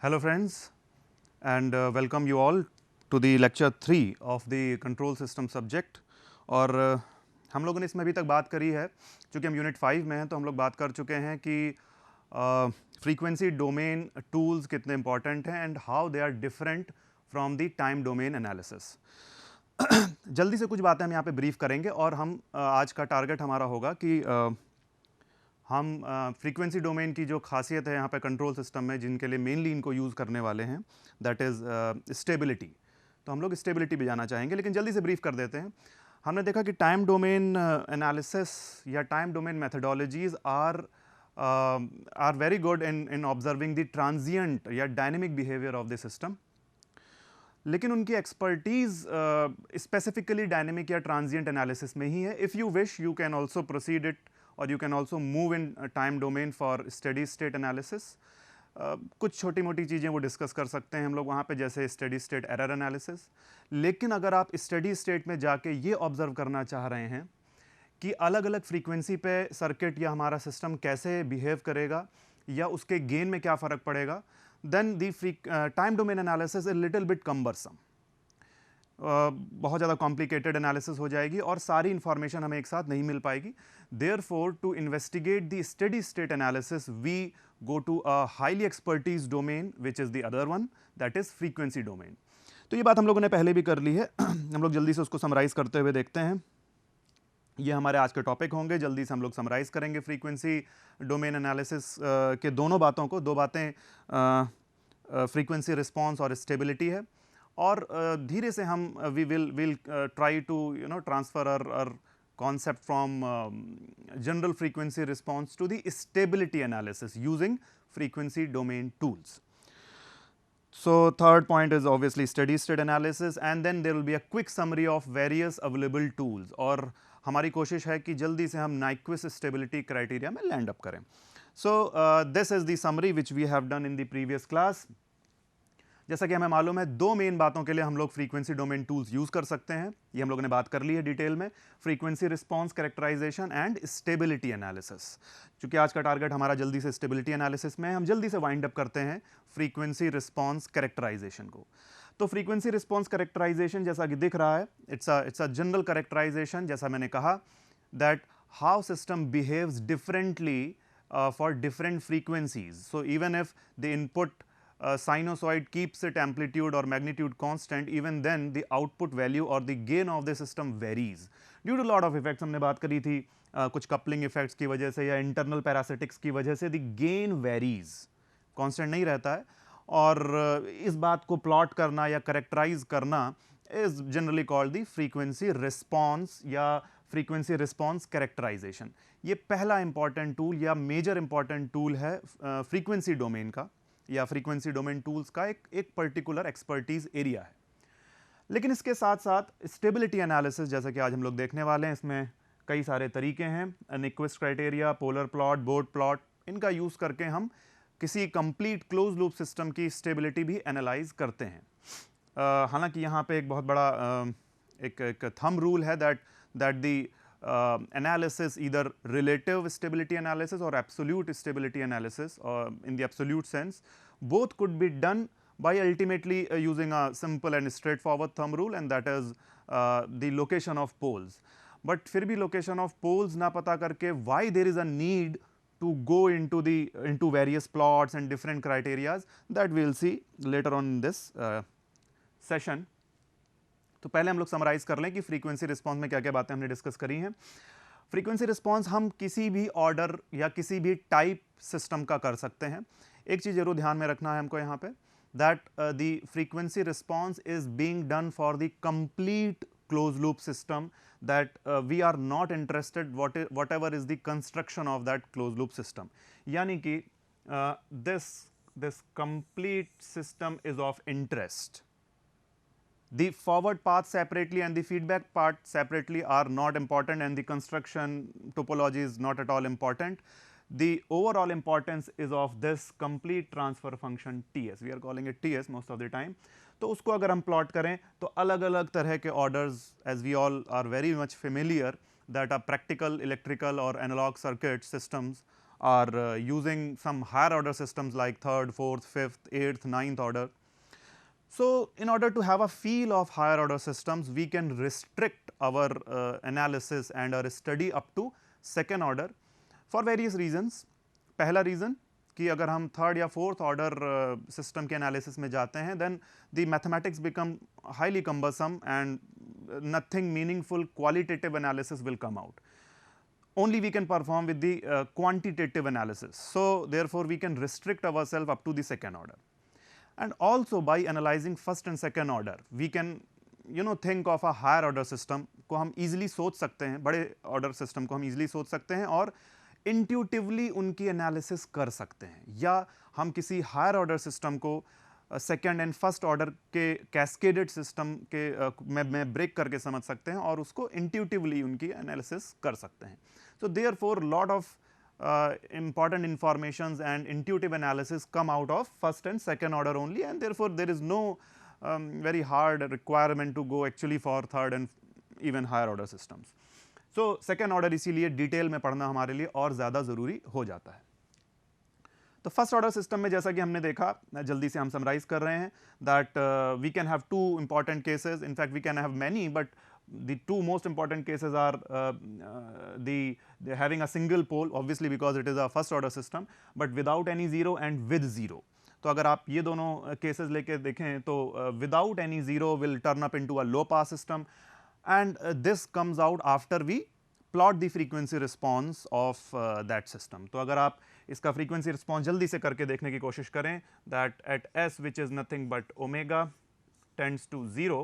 Hello friends, and welcome you all to the lecture 3 of the control system subject. और हम लोगों ने इसमें अभी तक बात करी है, चूँकि हम यूनिट 5 में हैं तो हम लोग बात कर चुके हैं कि फ्रीक्वेंसी डोमेन टूल्स कितने इंपॉर्टेंट हैं and how they are different from the time domain analysis. जल्दी से कुछ बातें हम यहाँ पे ब्रीफ करेंगे और हम आज का टारगेट हमारा होगा कि हम फ्रीक्वेंसी डोमेन की जो खासियत है यहाँ पे कंट्रोल सिस्टम में, जिनके लिए मेनली इनको यूज़ करने वाले हैं, दैट इज़ स्टेबिलिटी. तो हम लोग स्टेबिलिटी भी जाना चाहेंगे, लेकिन जल्दी से ब्रीफ कर देते हैं. हमने देखा कि टाइम डोमेन एनालिसिस या time domain methodologies are very good in observing the transient या dynamic behaviour of the system. लेकिन उनकी एक्सपर्टीज स्पेसिफिकली डायनेमिक या ट्रांजिएंट एनालिसिस में ही है. If you wish you can also proceed it और you can also move in time domain for steady state analysis. कुछ छोटी मोटी चीज़ें वो डिस्कस कर सकते हैं हम लोग वहाँ पे, जैसे स्टेडी स्टेट एरर एनालिसिस. लेकिन अगर आप स्टेडी स्टेट में जाके ये ऑब्जर्व करना चाह रहे हैं कि अलग अलग फ्रीक्वेंसी पे सर्किट या हमारा सिस्टम कैसे बिहेव करेगा या उसके गेन में क्या फ़र्क पड़ेगा, then the time domain analysis is little bit cumbersome. बहुत ज़्यादा कॉम्प्लिकेटेड एनालिसिस हो जाएगी और सारी इंफॉर्मेशन हमें एक साथ नहीं मिल पाएगी. Therefore to investigate the steady state analysis we go to a highly expertise domain which is the other one, that is frequency domain. तो ये बात हम लोगों ने पहले भी कर ली है. हम लोग जल्दी से उसको समराइज़ करते हुए देखते हैं. ये हमारे आज के टॉपिक होंगे. जल्दी से हम लोग समराइज करेंगे फ्रीक्वेंसी डोमेन एनालिसिस के दोनों बातों को. दो बातें फ्रीक्वेंसी रिस्पॉन्स और स्टेबिलिटी है, और धीरे से हम will try to transfer our concept from general frequency response to the stability analysis using frequency domain tools. So third point is obviously steady state analysis, and then there will be a quick summary of various available tools. और हमारी कोशिश है कि जल्दी से हम Nyquist stability criteria में land up करें. So this is the summary which we have done in the previous class. जैसा कि हमें मालूम है, दो मेन बातों के लिए हम लोग फ्रीक्वेंसी डोमेन टूल्स यूज कर सकते हैं. ये हम लोगों ने बात कर ली है डिटेल में. Frequency response characterization and stability analysis. चूंकि आज का टारगेट हमारा जल्दी से स्टेबिलिटी एनालिसिस में है, हम जल्दी से वाइंड अप करते हैं फ्रीक्वेंसी रिस्पांस कैरेक्टराइजेशन को. तो फ्रीक्वेंसी रिस्पांस कैरेक्टराइजेशन जैसा कि दिख रहा है, इट्स अ जनरल कैरेक्टराइजेशन. जैसा मैंने कहा that how system behaves differently for different frequencies. So even if the input sinusoid keeps its amplitude or magnitude constant, even then the output value or the gain of the system varies due to lot of effects. हमने बात करी थी कुछ coupling effects की वजह से या internal parasitics की वजह से the gain varies, constant नहीं रहता है. और इस बात को plot करना या characterize करना is generally called the frequency response या frequency response characterization. ये पहला important tool या major important tool है frequency domain का या फ्रीक्वेंसी डोमेन टूल्स का एक पर्टिकुलर एक्सपर्टीज एरिया है. लेकिन इसके साथ साथ स्टेबिलिटी एनालिसिस, जैसा कि आज हम लोग देखने वाले हैं, इसमें कई सारे तरीके हैं. Nyquist criteria, polar plot, board plot, इनका यूज करके हम किसी कंप्लीट क्लोज लूप सिस्टम की स्टेबिलिटी भी एनालाइज करते हैं. हालांकि यहाँ पे एक बहुत बड़ा एक थंब रूल है that the analysis, either relative stability analysis or absolute stability analysis, in the absolute sense, both could be done by ultimately using a simple and straightforward thumb rule, and that is the location of poles. But फिर भी location of poles ना पता करके why there is a need to go into various plots and different criterias, that we will see later on in this session. तो पहले हम लोग summarise कर लें कि फ्रीक्वेंसी रिस्पांस में क्या क्या बातें हमने डिस्कस करी हैं. फ्रीक्वेंसी रिस्पांस हम किसी भी ऑर्डर या किसी भी टाइप सिस्टम का कर सकते हैं. एक चीज़ जरूर ध्यान में रखना है हमको यहाँ पे, that the frequency response is being done for the complete close loop system, that we are not interested whatever is the construction of that close loop system. यानी कि this complete system is of interest. The forward path separately and the feedback part separately are not important, and the construction topology is not at all important. The overall importance is of this complete transfer function Ts. We are calling it Ts most of the time. तो उसको अगर हम plot करें तो अलग अलग तरह के orders, as we all are very much familiar, that are practical electrical or analog circuit systems are using some higher order systems like third, fourth, fifth, eighth, ninth order. So in order to have a feel of higher order systems, we can restrict our analysis and our study up to second order for various reasons. पहला reason कि अगर हम third या fourth order system के analysis में जाते हैं, then the mathematics become highly cumbersome and nothing meaningful qualitative analysis will come out. Only we can perform with the quantitative analysis. So therefore we can restrict ourselves up to the second order. And also by analyzing first and second order, we can think of a higher order system को हम easily सोच सकते हैं, बड़े order system को हम easily सोच सकते हैं और intuitively उनकी analysis कर सकते हैं, या हम किसी higher order system को सेकेंड एंड फर्स्ट ऑर्डर के कैस्केडेड सिस्टम के में ब्रेक करके समझ सकते हैं और उसको इंट्यूटिवली उनकी एनालिसिस कर सकते हैं. So therefore lot of important informations and intuitive analysis come out of first and second order only, and therefore there is no very hard requirement to go actually for third and even higher order systems. So second order इसीलिए detail में पढ़ना हमारे लिए और ज़्यादा ज़रूरी हो जाता है. तो फर्स्ट ऑर्डर सिस्टम में जैसा कि हमने देखा, जल्दी से हम समराइज कर रहे हैं, that we can have two important cases. In fact we can have many, but the two most important cases are the having a single pole, obviously because it is a first order system, but without any zero and with zero. तो अगर आप ये दोनों cases लेके देखें तो without any zero will turn up into a low pass system, and this comes out after we plot the frequency response of that system. तो अगर आप इसका frequency response जल्दी से करके देखने की कोशिश करें, that at s which is nothing but omega tends to 0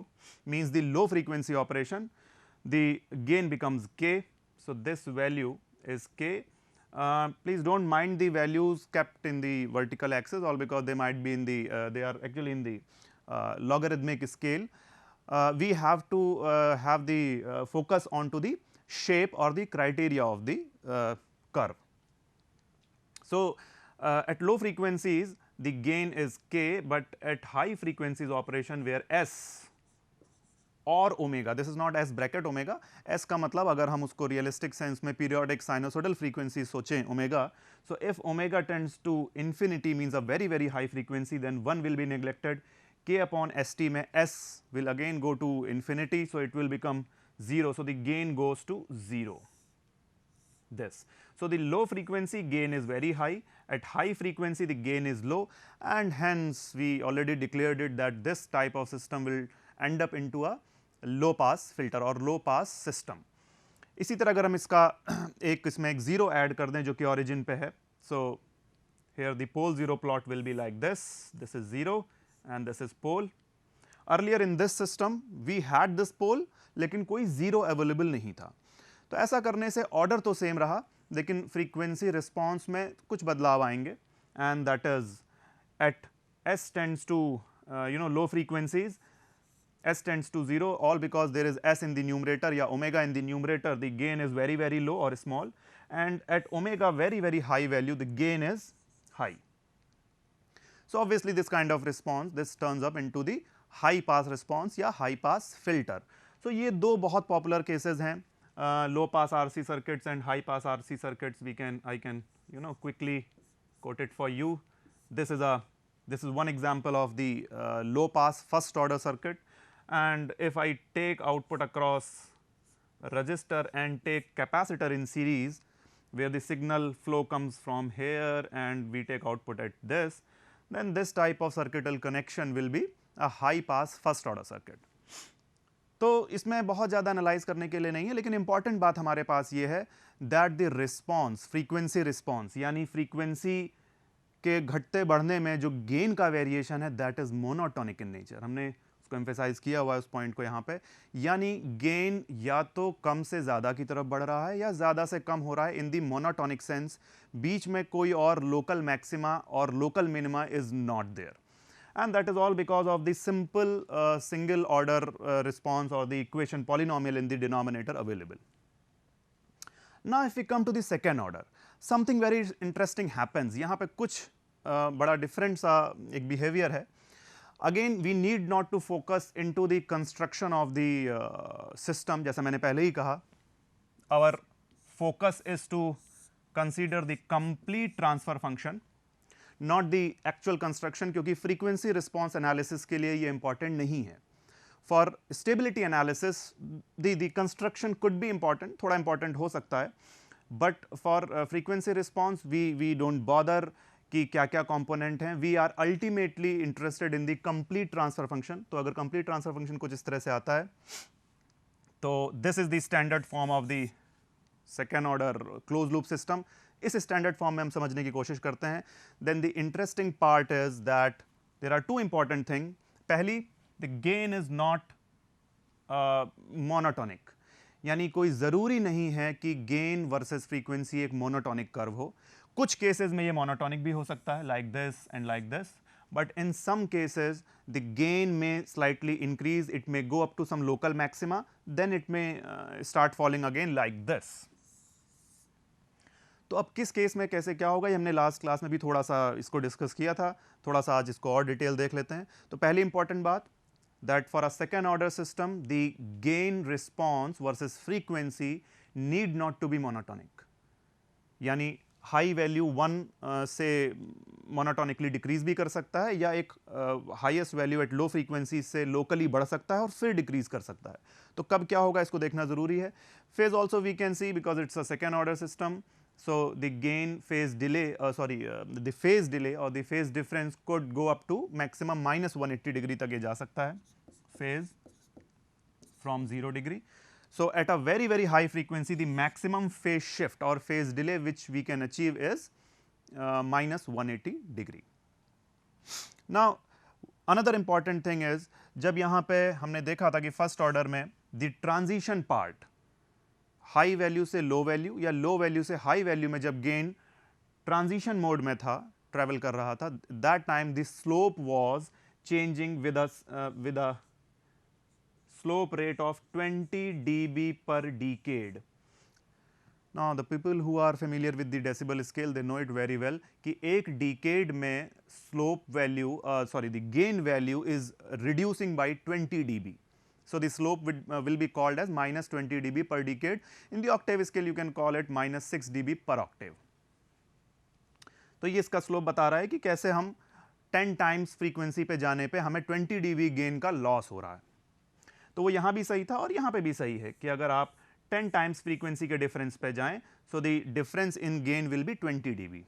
means the low frequency operation, the gain becomes k. So this value is k. Please don't mind the values kept in the vertical axis, all because they might be in the they are actually in the logarithmic scale. We have to have the focus onto the shape or the criteria of the curve. So at low frequencies the gain is k, but at high frequencies operation where s और omega, this is not s bracket omega, s का मतलब अगर हम उसको realistic sense में periodic sinusoidal frequency सोचें omega, so if omega tends to infinity means a very very high frequency, then one will be neglected, k upon st में s will again go to infinity, so it will become 0, so the gain goes to 0. This, so the low frequency gain is very high, at high frequency the gain is low, and hence we already declared it that this type of system will end up into a low pass filter or low pass system. इसी तरह अगर हम इसका इसमें एक zero add कर दें जो कि origin पे है, so here the pole zero plot will be like this, this is 0 and this is pole. Earlier in this system we had this pole, लेकिन कोई जीरो अवेलेबल नहीं था. तो ऐसा करने से ऑर्डर तो सेम रहा, लेकिन फ्रीक्वेंसी रिस्पॉन्स में कुछ बदलाव आएंगे, and that is at s tends to low frequencies, s tends to 0, all because there is s in the numerator या omega in the numerator, the gain is very very low or small, and at omega very very high value the gain is high. So obviously this kind of response, this turns up into the high pass response या high pass filter. So ये दो बहुत popular cases हैं, low pass RC circuits and high pass RC circuits. I can quickly quote it for you. This is one example of the low pass first order circuit, and if I take output across a resistor and take capacitor in series where the signal flow comes from here and we take output at this, then this type of circuital connection will be a high pass first order circuit. तो इसमें बहुत ज़्यादा analyse करने के लिए नहीं है, लेकिन इंपॉर्टेंट बात हमारे पास ये है that the response, frequency response यानी फ्रीक्वेंसी के घटते बढ़ने में जो गेन का वेरिएशन है that is monotonic in nature. हमने उसको एम्फेसाइज किया हुआ है उस पॉइंट को यहाँ पे, यानी गेन या तो कम से ज़्यादा की तरफ बढ़ रहा है या ज़्यादा से कम हो रहा है इन दी मोनोटोनिक सेंस. बीच में कोई और लोकल मैक्सिमा और local minima is not there, and that is all because of the simple single order response or the equation polynomial in the denominator available. Now if we come to the second order, something very interesting happens. यहाँ पे कुछ बड़ा different सा एक behavior है. Again we need not to focus into the construction of the system, जैसा मैंने पहले ही कहा. Our focus is to consider the complete transfer function, not the actual construction, क्योंकि frequency response analysis के लिए ये important नहीं है. For stability analysis, the construction could be important, थोड़ा important हो सकता है, but for frequency response we don't bother कि क्या क्या component हैं. We are ultimately interested in the complete transfer function. तो अगर complete transfer function कुछ इस तरह से आता है, तो this is the standard form of the second order closed loop system. इस standard form में हम समझने की कोशिश करते हैं. Then the interesting part is that there are two important things. पहली, the gain is not monotonic, यानी कोई ज़रूरी नहीं है कि गेन वर्सेस फ्रीक्वेंसी एक मोनोटोनिक कर्व हो. कुछ केसेस में ये मोनोटोनिक भी हो सकता है, like this and like this, but in some cases the gain may slightly increase, it may go up to some local maxima, then it may start falling again like this. तो अब किस case में कैसे क्या होगा, ये हमने last class में भी थोड़ा सा इसको डिस्कस किया था, थोड़ा सा आज इसको और डिटेल देख लेते हैं. तो पहली इंपॉर्टेंट बात, that for a second order system the gain response versus frequency need not to be monotonic, यानी हाई वैल्यू 1 से मोनोटोनिकली डिक्रीज भी कर सकता है, या एक highest value at low frequency से लोकली बढ़ सकता है और फिर डिक्रीज कर सकता है. तो कब क्या होगा इसको देखना जरूरी है. Phase also we can see, because it's a second order system, so the gain phase delay the phase delay or the phase difference could go up to maximum minus 180 degree तक ये जा सकता है, phase from 0 degree. So at a very very high frequency the maximum phase shift or phase delay which we can achieve is minus 180 degree. Now another important thing is, जब यहाँ पे हमने देखा था कि फर्स्ट ऑर्डर में the transition part high value से low value या लो वैल्यू से हाई वैल्यू में जब गेन ट्रांजिशन मोड में था, ट्रेवल कर रहा था, that time the slope was changing with a slope rate of 20 dB per decade. Now the people who are familiar with the decibel scale they know it very well कि एक decade में slope value the gain value is reducing by 20 dB. So the slope will be called as minus 20 dB per decade. In the octave scale you can call it minus 6 dB per octave. तो ये इसका slope बता रहा है कि कैसे हम 10 times frequency पे जाने पे हमें 20 dB गेन का लॉस हो रहा है. तो वो यहाँ भी सही था और यहाँ पे भी सही है कि अगर आप 10 टाइम्स फ्रीक्वेंसी के डिफरेंस पे जाएं, so the difference in gain will be 20 dB.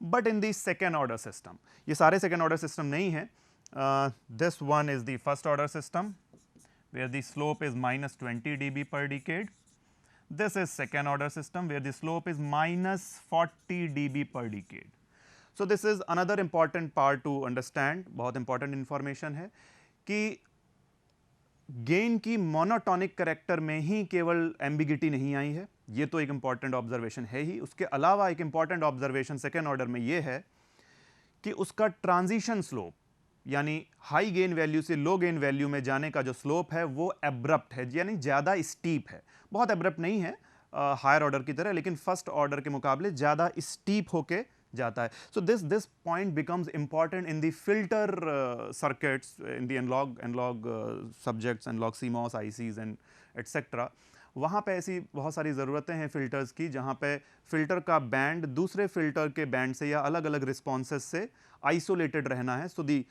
But in the second order system, ये सारे second order system नहीं है. This one is the first order system, where the slope is minus 20 dB per decade. This is second order system where the slope is minus 40 dB per decade. So this is another important part to understand, बहुत important information है कि gain की monotonic character में ही केवल ambiguity नहीं आई है, ये तो एक इंपॉर्टेंट ऑब्जर्वेशन है ही. उसके अलावा एक इंपॉर्टेंट ऑब्जर्वेशन सेकेंड ऑर्डर में ये है कि उसका ट्रांजिशन स्लोप, यानी हाई गेन वैल्यू से लो गेन वैल्यू में जाने का जो स्लोप है वो एब्रप्ट है, यानी ज़्यादा स्टीप है. बहुत एब्रप्ट नहीं है हायर ऑर्डर की तरह, लेकिन फर्स्ट ऑर्डर के मुकाबले ज़्यादा स्टीप होके जाता है. So this point becomes important in the filter circuits, in the analog subjects, analog CMOS, ICs and et cetera. वहाँ पे ऐसी बहुत सारी ज़रूरतें हैं फिल्टर्स की, जहाँ पे फिल्टर का बैंड दूसरे फिल्टर के बैंड से या अलग अलग रिस्पॉन्सेस से आइसोलेटेड रहना है. सो दी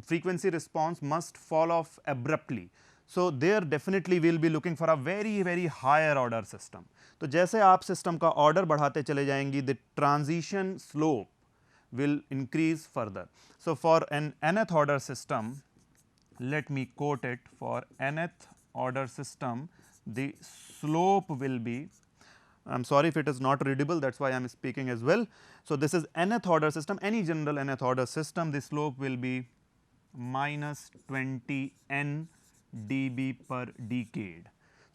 frequency response must fall off abruptly. So there definitely we'll be looking for a very very higher order system. तो जैसे आप सिस्टम का ऑर्डर बढ़ाते चले जाएंगी, the transition slope will increase further. So for an nth order system, let me quote it, for nth order system the slope will be, I'm sorry if it is not readable, that's why I'm speaking as well. So this is nth order system, any general nth order system, the slope will be minus 20 n dB per decade.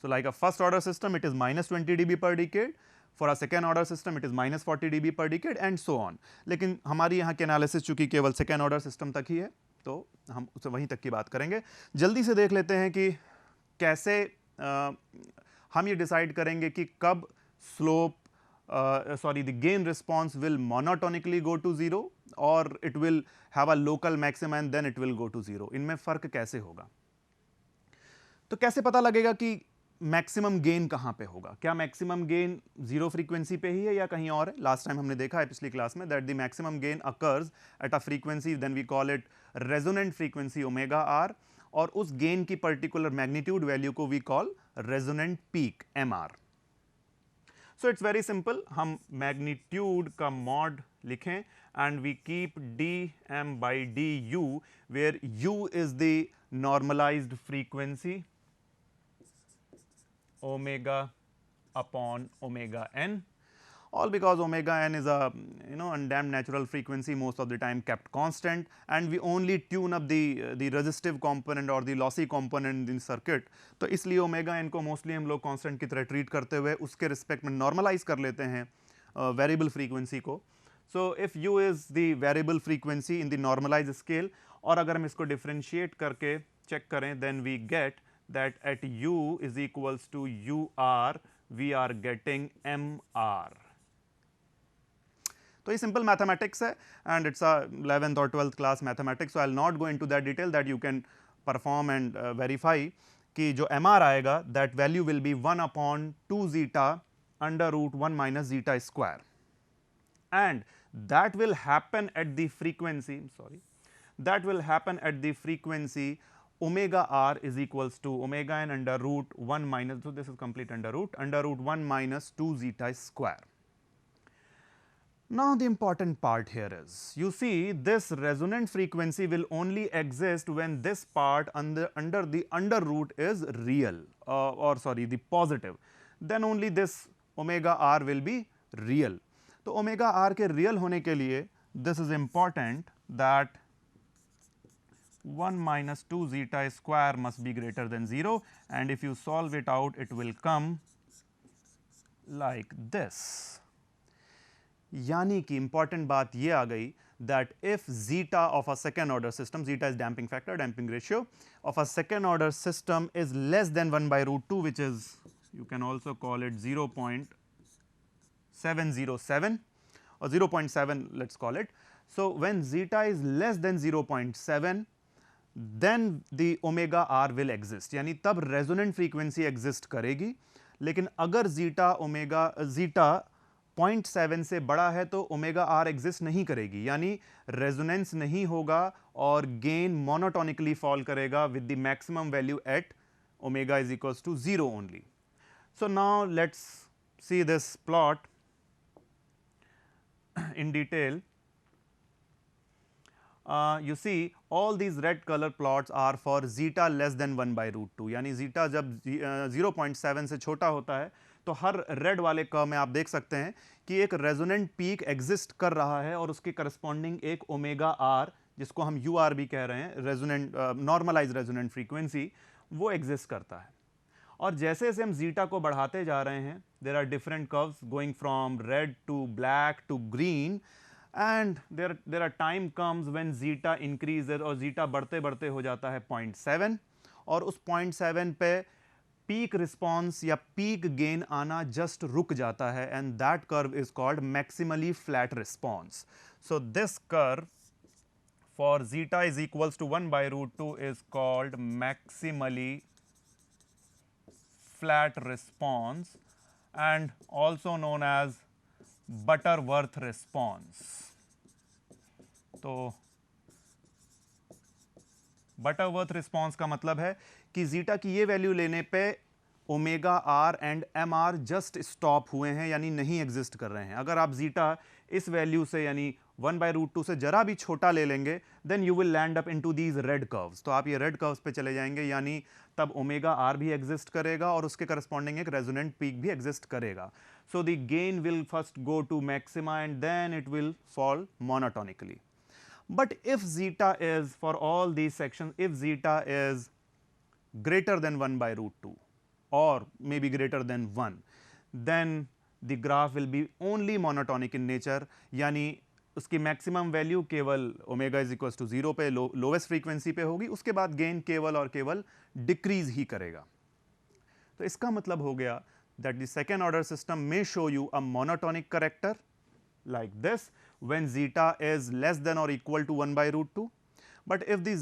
So like a first order system it is minus 20 dB per decade, for a second order system it is minus 40 dB per decade and so on. लेकिन हमारी यहाँ की analysis चूंकि केवल second order system तक ही है, तो हम उसे वहीं तक की बात करेंगे. जल्दी से देख लेते हैं कि कैसे हम ये डिसाइड करेंगे कि कब slope the gain response will monotonically go to 0 or it will have a local maximum and then it will go to 0. इनमें फ़र्क कैसे होगा? तो कैसे पता लगेगा कि मैक्सिमम गेन कहाँ पे होगा? क्या मैक्सिमम गेन जीरो फ्रीक्वेंसी पे ही है या कहीं और है? लास्ट टाइम हमने देखा है पिछली क्लास में that the maximum gain occurs at a frequency then we call it resonant frequency omega r, और उस गेन की पर्टिकुलर मैग्नीट्यूड वैल्यू को we call resonant peak M r. So it's very simple, हम magnitude का mod लिखें and we keep d M by d u where u is the normalised frequency omega upon omega n, all because omega n is a undamped natural frequency, most of the time kept constant, and we only tune up the resistive component or the lossy component in circuit. तो इसलिए omega n को mostly हम लोग constant की तरह treat करते हुए उसके respect में normalize कर लेते हैं variable frequency को. So if u is the variable frequency in the normalized scale, और अगर हम इसको differentiate करके check करें then we get that at u is equals to ur we are getting mr. तो ये सिंपल मैथमेटिक्स है एंड इट्स अ 11th और 12th class mathematics, so I will not go into that detail, that you can perform and verify कि जो mr आएगा that value will be 1 upon 2 zeta under root 1 minus zeta square, and that will happen at the frequency, sorry, that will happen at the frequency omega r is equals to omega n under root 1 minus, so this is complete under root 1 minus 2 zeta square. Now the important part here is, you see this resonant frequency will only exist when this part under the under root is real, or sorry, the positive, then only this omega r will be real. तो omega r के real होने के लिए this is important that 1 minus 2 zeta square must be greater than 0, and if you solve it out it will come like this. यानी कि important बात ये आ गई that if zeta of a second order system, zeta is damping factor, damping ratio of a second order system is less than 1 by root 2, which is, you can also call it 0.707 or 0.7, let's call it. So when zeta is less than 0.7 then the omega r will exist, यानी तब resonant frequency exist करेगी, लेकिन अगर zeta 0.7 से बड़ा है तो omega are exist नहीं करेगी, यानी रेजोनेंस नहीं होगा और गेन मोनोटोनिकली फॉल करेगा with the maximum value at omega is equals to 0 only. So now let's see this plot in detail. You see all these red color plots are for zeta less than 1 by root 2, यानी zeta जब 0.7 से छोटा होता है तो हर red वाले curve में आप देख सकते हैं कि एक रेजोनेंट पीक एग्जिस्ट कर रहा है और उसके करस्पॉन्डिंग एक ओमेगा आर, जिसको हम यू आर भी कह रहे हैं, रेजोनेंट नॉर्मलाइज रेजोनेंट फ्रीक्वेंसी, वो एग्जिस्ट करता है. और जैसे जैसे हम जीटा को बढ़ाते जा रहे हैं there are different curves going from red to black to green, and there are time comes when zeta increases, और जीटा बढ़ते बढ़ते हो जाता है 0.7, और उस 0.7 पे पीक रिस्पॉन्स या पीक गेन आना जस्ट रुक जाता है, and that curve is called maximally flat response. So this curve for zeta is equals to 1 by root 2 is called maximally flat response and also known as Butterworth response. तो Butterworth response का मतलब है कि zeta की ये value लेने पे omega r and M r just stop हुए हैं, यानी नहीं एग्जिस्ट कर रहे हैं. अगर आप जीटा इस वैल्यू से यानी 1 by root 2 से जरा भी छोटा ले लेंगे then you will land up into these red curves. तो आप ये रेड कर्व्स पे चले जाएंगे, यानी तब ओमेगा आर भी एग्जिस्ट करेगा और उसके करस्पॉन्डिंग एक रेजोनेंट पीक भी एग्जिस्ट करेगा. So the gain will first go to maxima and then it will fall monotonically. But if zeta is, for all these sections, if zeta is greater than 1 by root 2 or maybe greater than 1, then the graph will be only monotonic in nature, यानी उसकी maximum value केवल omega is equals to 0 पे lowest frequency पे होगी, उसके बाद gain केवल और केवल डिक्रीज ही करेगा. तो इसका मतलब हो गया that the second order system may show you a monotonic character like this when zeta is less than or equal to 1 by root 2, but if the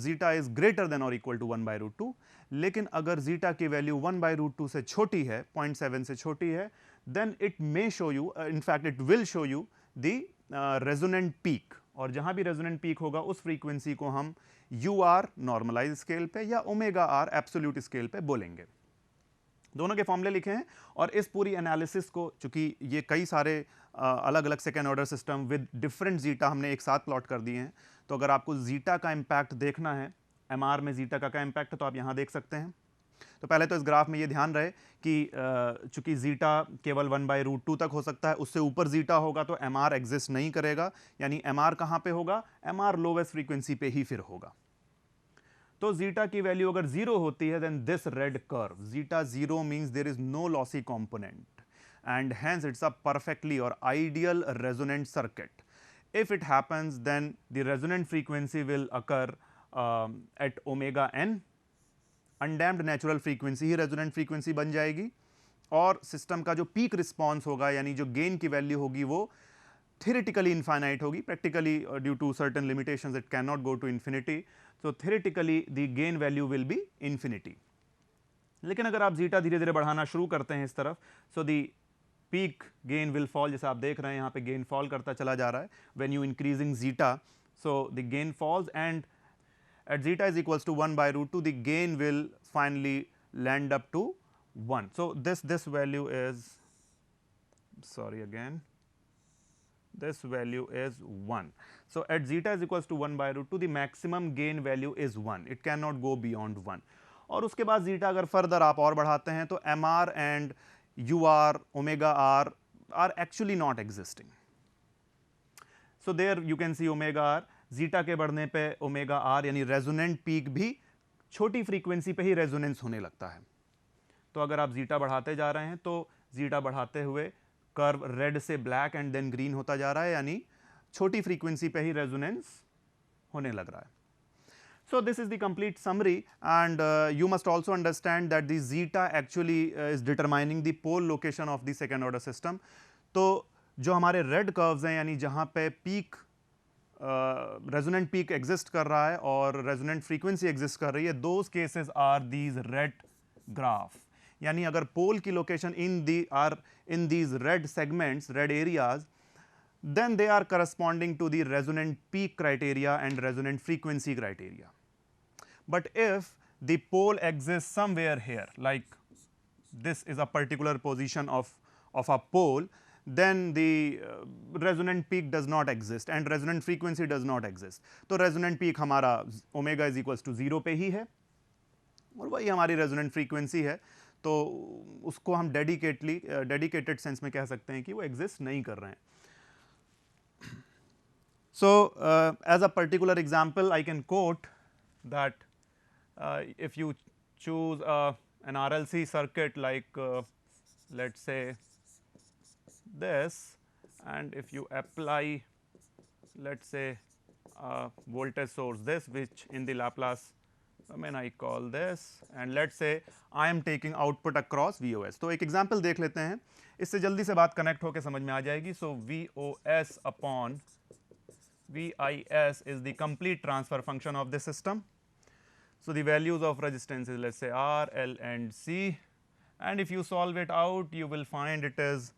zeta is greater than और equal to 1/√2, लेकिन अगर zeta की value 1/√2 से छोटी है, 0.7 से छोटी है, then it may show you, in fact it will show you the resonant peak, और जहां भी रेजोनेंट पीक होगा उस फ्रीक्वेंसी को हम UR नॉर्मलाइज स्केल पे या ओमेगा आर एब्सोल्यूट स्केल पे बोलेंगे। दोनों के फॉर्मूले लिखे हैं, और इस पूरी एनालिसिस को, चूंकि ये कई सारे अलग अलग second order system with different zeta हमने एक साथ प्लॉट कर दिए हैं, तो अगर आपको जीटा का इंपैक्ट देखना है, MR में जीटा का क्या इंपैक्ट है, तो आप यहां देख सकते हैं। तो पहले तो इस ग्राफ में ये ध्यान रहे कि चूंकि जीटा केवल 1/√2 तक हो सकता है, उससे ऊपर जीटा होगा तो MR एग्जिस्ट नहीं करेगा, यानी MR कहां पे होगा, MR लोवेस्ट फ्रीक्वेंसी पे ही फिर होगा। तो जीटा की वैल्यू अगर 0 होती है, then this red curve, zeta 0 means there is no lossy component and hence it's a perfectly or ideal resonant circuit. If it happens, then the resonant frequency will occur at omega n, undamped natural frequency he resonant frequency बन जाएगी, और system का जो peak response होगा, यानी जो gain की value होगी, वो theoretically infinite होगी, practically due to certain limitations it cannot go to infinity, so theoretically the gain value will be infinity. लेकिन अगर आप जीटा धीरे धीरे बढ़ाना शुरू करते हैं इस तरफ, so the peak gain will fall, जैसे आप देख रहे हैं यहाँ पे गेन फॉल करता चला जा रहा है, when you increasing zeta, so the gain falls, and at zeta is equals to 1/√2, the gain will finally land up to 1. So this value is, sorry again, this value is 1. So at zeta is equals to 1/√2, the maximum gain value is 1, it cannot go beyond 1. और उसके बाद zeta अगर further आप और बढ़ाते हैं तो MR and UR, omega R are actually not existing. So there you can see omega R, zeta के बढ़ने पे ओमेगा आर यानी रेजोनेंट पीक भी छोटी फ्रीक्वेंसी पे ही रेजोनेंस होने लगता है। तो अगर आप जीटा बढ़ाते जा रहे हैं तो जीटा बढ़ाते हुए कर्व रेड से ब्लैक एंड देन ग्रीन होता जा रहा है, यानी छोटी फ्रीक्वेंसी पे ही रेजोनेंस होने लग रहा है। So this is the complete summary, and you must also understand that the zeta actually is determining the pole location of the second order system. तो जो हमारे रेड कर्व्स हैं, यानी जहाँ पे पीक रेजोनेंट पीक एग्जिस्ट कर रहा है और रेजोनेंट फ्रीक्वेंसी एग्जिस्ट कर रही है, those cases are these red graph, यानी अगर पोल की location in these red segments, red areas, then they are corresponding to the resonant peak criteria and resonant frequency criteria. But if the pole exists somewhere here, like this is a particular position of a pole, then the resonant peak does not exist and resonant frequency does not exist. तो resonant peak हमारा omega is equals to 0 पे ही है, और वही हमारी resonant frequency है, तो उसको हम डेडिकेटेड सेंस में कह सकते हैं कि वो एग्जिस्ट नहीं कर रहे हैं। So as a particular example, I can quote that if you choose an RLC circuit like let's say this, and if you apply, let's say, a voltage source this, which in the Laplace domain I call this, and let's say I am taking output across VOS. तो एक example देख लेते हैं, इससे जल्दी से बात connect होकर समझ में आ जाएगी। So VOS upon VIS is the complete transfer function of this system. So the values of resistance is, let's say, R, L and C, and if you solve it out, you will find it is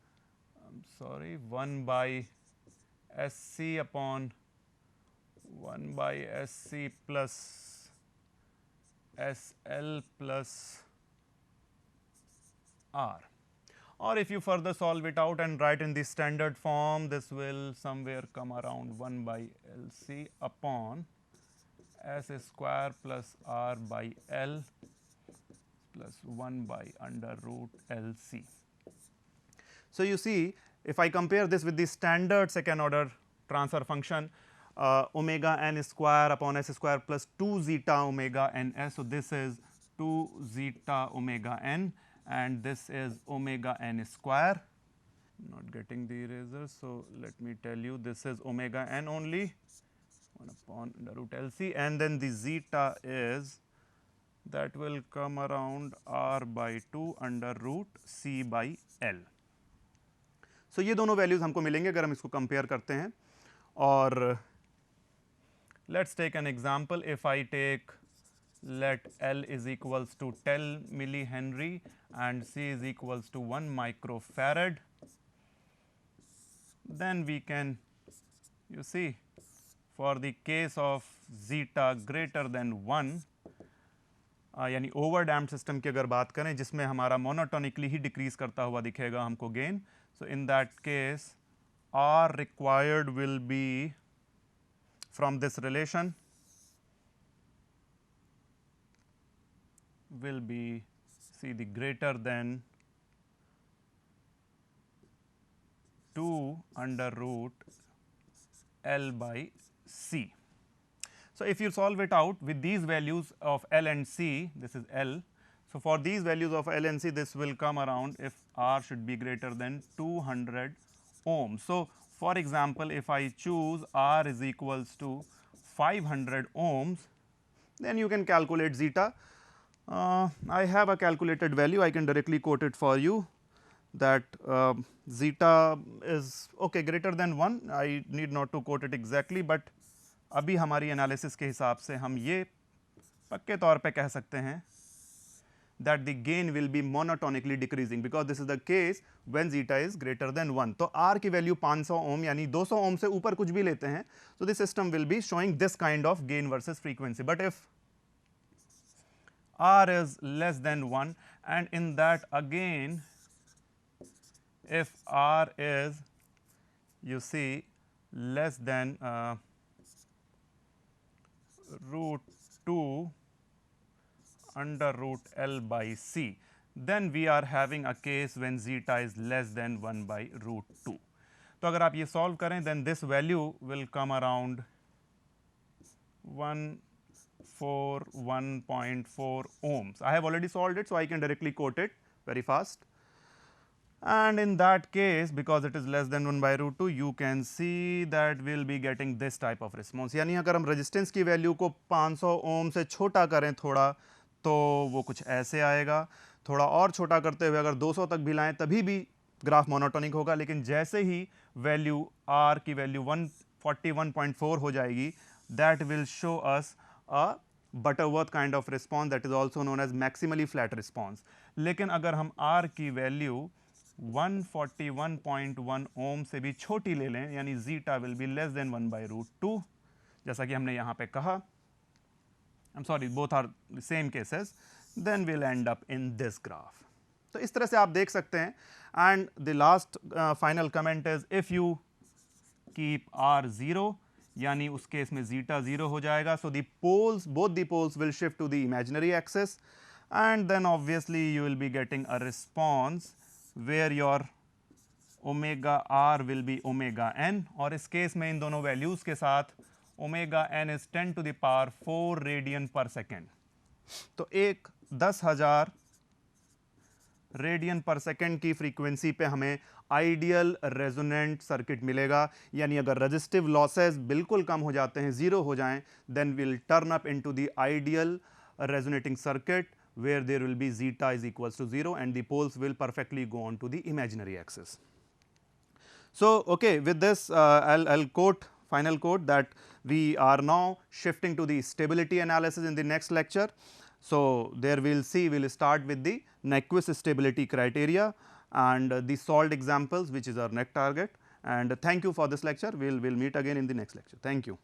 1 by SC upon 1 by SC plus SL plus R. Or if you further solve it out and write in the standard form, this will somewhere come around 1 by LC upon S square plus R by L plus 1 by under root LC. So you see, if I compare this with the standard second order transfer function, omega n square upon S square plus 2 zeta omega ns, so this is 2 zeta omega n, and this is omega n square. Not getting the eraser, so let me tell you, this is omega n only, 1 upon under root LC, and then the zeta is, that will come around R by 2 under root C by L. So ये दोनों values हमको मिलेंगे अगर हम इसको compare करते हैं, और let's take an example. If I take, let L is equals to 10 millihenry and C is equals to 1 microfarad, then we can, you see, for the case of zeta greater than 1, यानी over damped system की अगर बात करें जिसमें हमारा monotonically ही decrease करता हुआ दिखेगा हमको gain, so in that case R required will be from this relation will be, see, the greater than 2 under root L by C. So, if you solve it out with these values of L and C, this is L. So, for these values of L and C, this will come around if R should be greater than 200 ohms. So, for example, if I choose R is equals to 500 ohms, then you can calculate zeta. I have a calculated value, I can directly quote it for you, that zeta is okay greater than 1. I need not to quote it exactly, but अभी हमारी analysis के हिसाब से हम ये पक्के तौर पे कह सकते हैं that the gain will be monotonically decreasing because this is the case when zeta is greater than 1. तो R की वैल्यू 500 ओम यानी 200 ओम से ऊपर कुछ भी लेते हैं तो this system will be showing this kind of gain versus frequency. But if R is less than 1, and in that again if R is, you see, less than root 2 under root L by C, then we are having a case when zeta is less than 1 by root 2. तो अगर आप ये solve करें then this value will come around 141.4 ohms. I have already solved it, so I can directly quote it very fast. And in that case, because it is less than 1 by root 2, you can see that we will be getting this type of response. यानी अगर हम resistance की value को 500 ओम से छोटा करें थोड़ा तो वो कुछ ऐसे आएगा, थोड़ा और छोटा करते हुए अगर 200 तक भी लाएं तभी भी ग्राफ मोनोटोनिक होगा, लेकिन जैसे ही वैल्यू R की वैल्यू 141.4 हो जाएगी, that will show us a Butterworth kind of response, that is also known as maximally flat response. लेकिन अगर हम R की वैल्यू 141.1 ओम से भी छोटी ले लें यानी zeta will be less than 1 by root 2, जैसा कि हमने यहाँ पे कहा, I'm sorry, both are the same cases, then we'll end up in this graph. तो इस तरह से आप देख सकते हैं. And the last final comment is if you keep R 0, यानी उस केस में zeta 0 हो जाएगा, so the poles, both the poles will shift to the imaginary axis, and then obviously you will be getting a response where your omega R will be omega n, और इस case में इन दोनों values के साथ omega n is 10 to the power 4 radian पर second. तो एक 10,000 radian पर सेकेंड की फ्रीक्वेंसी पे हमें आइडियल रेजोनेंट सर्किट मिलेगा. यानी अगर रेजिस्टिव लॉसेस बिल्कुल कम हो जाते हैं, जीरो हो जाएं, then will turn up into the ideal resonating circuit where there will be zeta is equals to 0 and the poles will perfectly go on to the imaginary axis. So, okay, with this I'll quote, final quote, that we are now shifting to the stability analysis in the next lecture. So, there we'll see, we'll start with the Nyquist stability criteria and the solved examples, which is our next target. And thank you for this lecture. We'll meet again in the next lecture. Thank you.